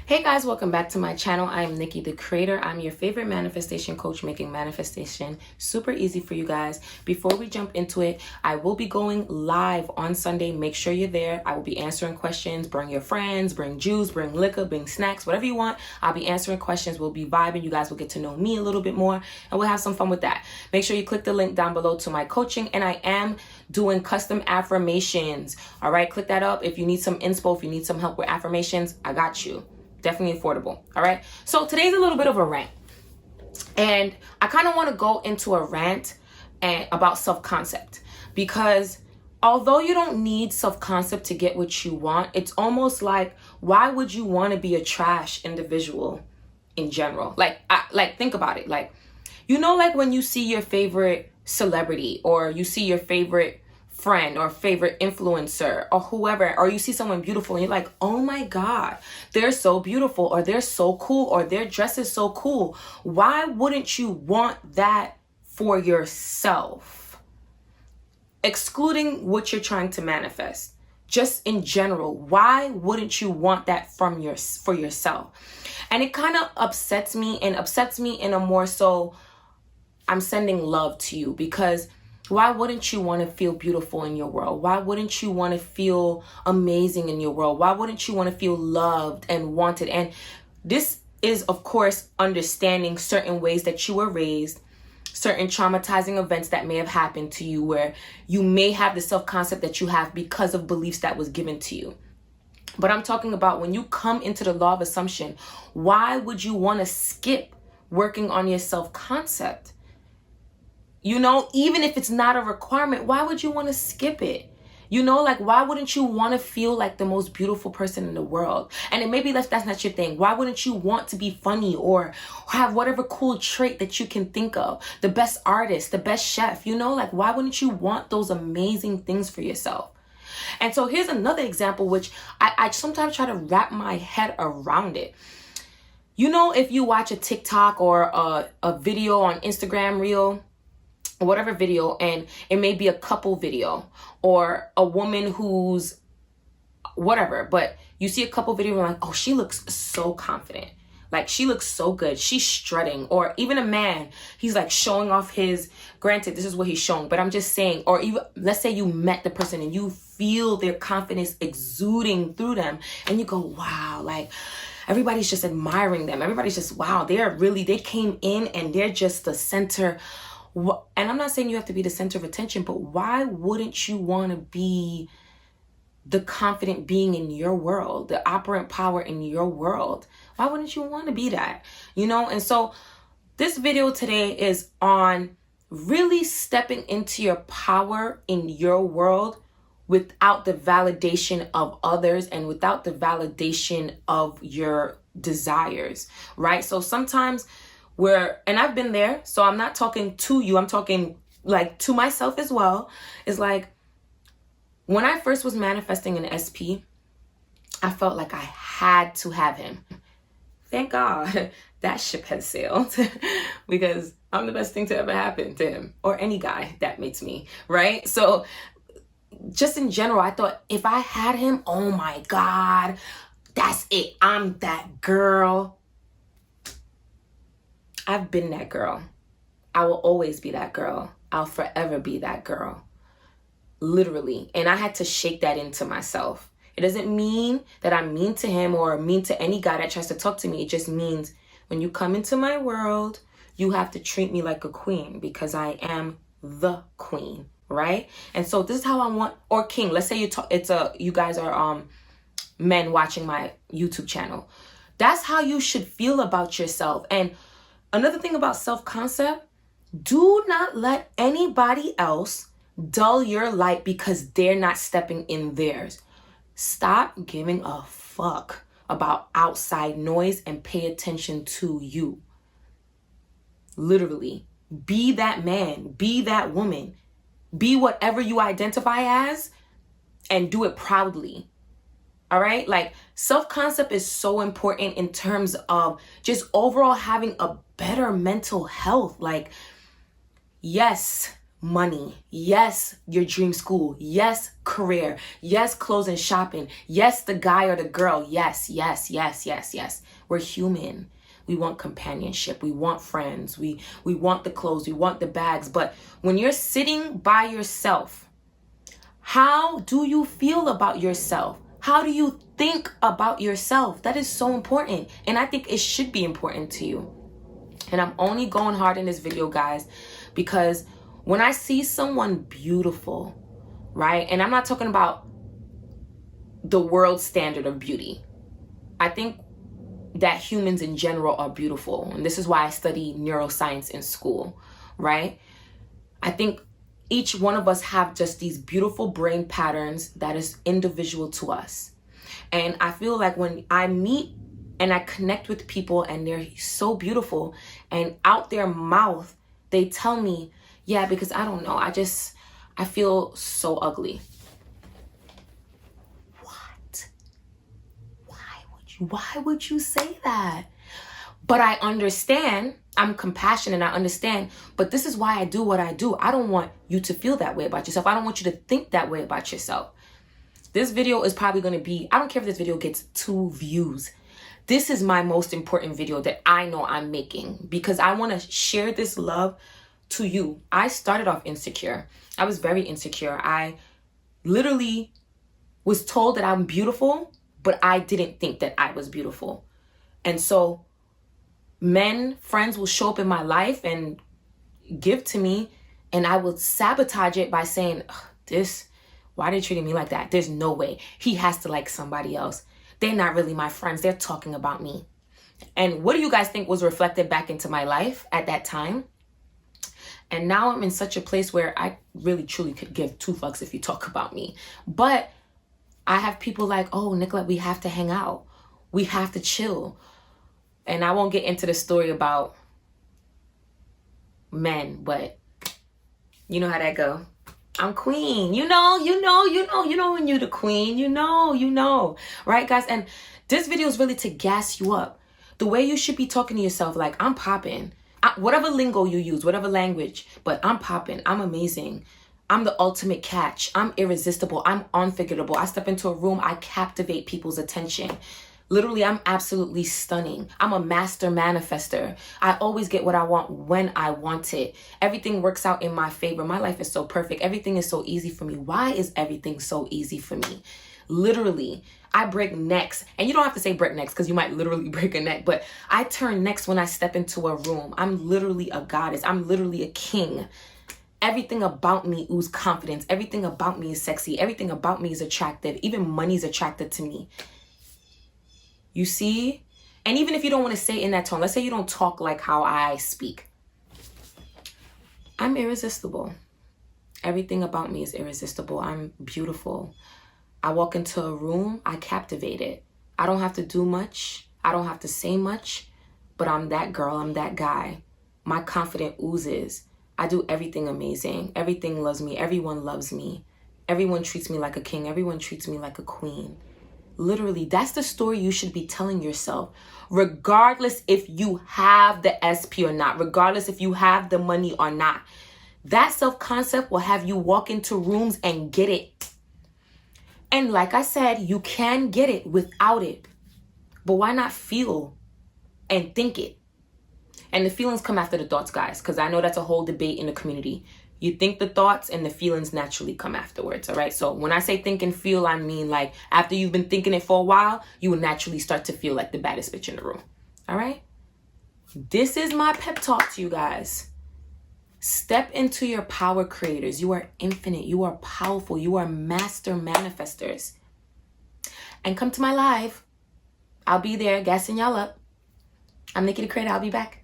Hey guys, welcome back to my channel. I am Nikki the Creator. I'm your favorite manifestation coach, making manifestation super easy for you guys. Before we jump into it, I will be going live on Sunday. Make sure you're there. I will be answering questions. Bring your friends, bring juice, bring liquor, bring snacks, whatever you want. I'll be answering questions. We'll be vibing. You guys will get to know me a little bit more and we'll have some fun with that. Make sure you click the link down below to my coaching, and I am doing custom affirmations. All right, click that up. If you need some inspo, if you need some help with affirmations, I got you. Definitely affordable. All right. So today's a little bit of a rant, and I kind of want to go into a rant about self-concept, because although you don't need self-concept to get what you want, it's almost like, why would you want to be a trash individual in general? Like think about it. Like, like when you see your favorite celebrity, or you see your favorite friend or favorite influencer or whoever, or you see someone beautiful and you're like, oh my God, they're so beautiful, or they're so cool, or their dress is so cool. Why wouldn't you want that for yourself? Excluding what you're trying to manifest, just in general, why wouldn't you want that for yourself? And it kind of upsets me in a more so, I'm sending love to you, because why wouldn't you want to feel beautiful in your world? Why wouldn't you want to feel amazing in your world? Why wouldn't you want to feel loved and wanted? And this is, of course, understanding certain ways that you were raised, certain traumatizing events that may have happened to you, where you may have the self-concept that you have because of beliefs that was given to you. But I'm talking about when you come into the law of assumption, why would you want to skip working on your self-concept? Even if it's not a requirement, why would you want to skip it? Why wouldn't you want to feel like the most beautiful person in the world? And it maybe that's not your thing. Why wouldn't you want to be funny or have whatever cool trait that you can think of? The best artist, the best chef, why wouldn't you want those amazing things for yourself? And so here's another example, which I sometimes try to wrap my head around it. If you watch a TikTok or a video on Instagram reel, whatever video, and it may be a couple video or a woman who's whatever, but you see a couple video and like, oh, she looks so confident. Like, she looks so good. She's strutting. Or even a man, he's like showing off granted, this is what he's showing, but I'm just saying, or even let's say you met the person and you feel their confidence exuding through them and you go, wow, like everybody's just admiring them. Everybody's just, wow, they came in and they're just the center. And I'm not saying you have to be the center of attention, but why wouldn't you want to be the confident being in your world, the operant power in your world? Why wouldn't you want to be that? And so this video today is on really stepping into your power in your world without the validation of others and without the validation of your desires, right? So sometimes and I've been there, so I'm not talking to you, I'm talking like to myself as well. It's like, when I first was manifesting an SP, I felt like I had to have him. Thank God that ship has sailed because I'm the best thing to ever happen to him, or any guy that meets me, right? So just in general, I thought if I had him, oh my God, that's it. I'm that girl. I've been that girl. I will always be that girl. I'll forever be that girl. Literally. And I had to shake that into myself. It doesn't mean that I'm mean to him or mean to any guy that tries to talk to me. It just means when you come into my world, you have to treat me like a queen, because I am the queen, right? And so this is how I want, or king. Let's say you guys are men watching my YouTube channel. That's how you should feel about yourself. And another thing about self-concept, do not let anybody else dull your light because they're not stepping in theirs. Stop giving a fuck about outside noise and pay attention to you. Literally, be that man, be that woman, be whatever you identify as, and do it proudly. All right? Like, self-concept is so important in terms of just overall having a better mental health. Like, yes, money. Yes, your dream school. Yes, career. Yes, clothes and shopping. Yes, the guy or the girl. Yes, yes, yes, yes, yes. We're human. We want companionship. We want friends. We want the clothes. We want the bags. But when you're sitting by yourself, how do you feel about yourself? How do you think about yourself? That is so important. And I think it should be important to you. And I'm only going hard in this video, guys, because when I see someone beautiful, right? And I'm not talking about the world standard of beauty. I think that humans in general are beautiful. And this is why I study neuroscience in school, right? I think each one of us have just these beautiful brain patterns that is individual to us. And I feel like when I meet and I connect with people and they're so beautiful and out their mouth, they tell me, yeah, because I don't know, I feel so ugly. What? Why would you say that? But I understand. I'm compassionate and I understand. But this is why I do what I do. I don't want you to feel that way about yourself. I don't want you to think that way about yourself. This video is probably going to be, I don't care if this video gets 2 views. This is my most important video that I know I'm making because I want to share this love to you. I started off insecure. I was very insecure. I literally was told that I'm beautiful, but I didn't think that I was beautiful. And so friends will show up in my life and give to me, and I will sabotage it by saying, why are they treating me like that? There's no way. He has to like somebody else. They're not really my friends. They're talking about me. And what do you guys think was reflected back into my life at that time? And now I'm in such a place where I really truly could give 2 fucks if you talk about me. But I have people like, oh, Nicollette, we have to hang out. We have to chill. And I won't get into the story about men, but you know how that go. I'm queen. You know when you're the queen, you know. Right, guys? And this video is really to gas you up. The way you should be talking to yourself, like, I'm popping. Whatever lingo you use, whatever language, but I'm popping. I'm amazing. I'm the ultimate catch. I'm irresistible. I'm unforgettable. I step into a room, I captivate people's attention. Literally, I'm absolutely stunning. I'm a master manifester. I always get what I want when I want it. Everything works out in my favor. My life is so perfect. Everything is so easy for me. Why is everything so easy for me? Literally, I break necks. And you don't have to say break necks because you might literally break a neck. But I turn necks when I step into a room. I'm literally a goddess. I'm literally a king. Everything about me oozes confidence. Everything about me is sexy. Everything about me is attractive. Even money is attractive to me. You see? And even if you don't want to say it in that tone, let's say you don't talk like how I speak. I'm irresistible. Everything about me is irresistible. I'm beautiful. I walk into a room, I captivate it. I don't have to do much. I don't have to say much, but I'm that girl. I'm that guy. My confidence oozes. I do everything amazing. Everything loves me. Everyone loves me. Everyone treats me like a king. Everyone treats me like a queen. Literally, that's the story you should be telling yourself, regardless if you have the SP or not, regardless if you have the money or not. That self-concept will have you walk into rooms and get it. And like I said, you can get it without it. But why not feel and think it? And the feelings come after the thoughts, guys, because I know that's a whole debate in the community. You think the thoughts and the feelings naturally come afterwards, all right? So when I say think and feel, I mean like after you've been thinking it for a while, you will naturally start to feel like the baddest bitch in the room, all right? This is my pep talk to you guys. Step into your power, creators. You are infinite. You are powerful. You are master manifestors. And come to my live. I'll be there gassing y'all up. I'm Nikki the Creator. I'll be back.